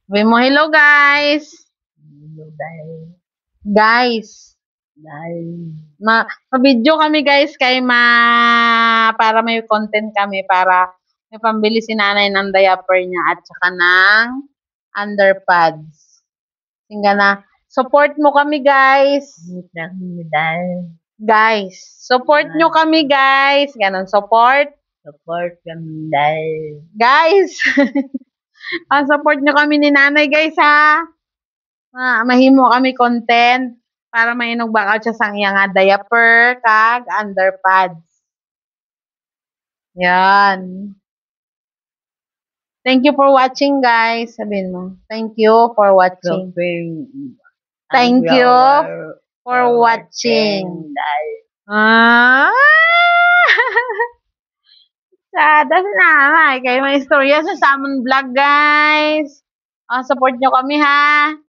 Sabi mo, hello guys. Guys. Ma-video kami guys para may content kami para may pambili si nanay ng diaper niya at saka ng underpads. Tingga na. Support mo kami guys. Guys, support nyo kami guys. Ganon, support. Support kami dahil Guys, support nyo kami ni nanay guys ha. Mahimo kami content para mainog bakaw siya sang iya nga diaper kag underpads. Yan. Thank you for watching guys. Sabihin mo. Thank you for watching. Thank you for watching. Ah! Sada si nanay. Kayo may istorya sa Salmon Vlog guys. Support nyo kami ha.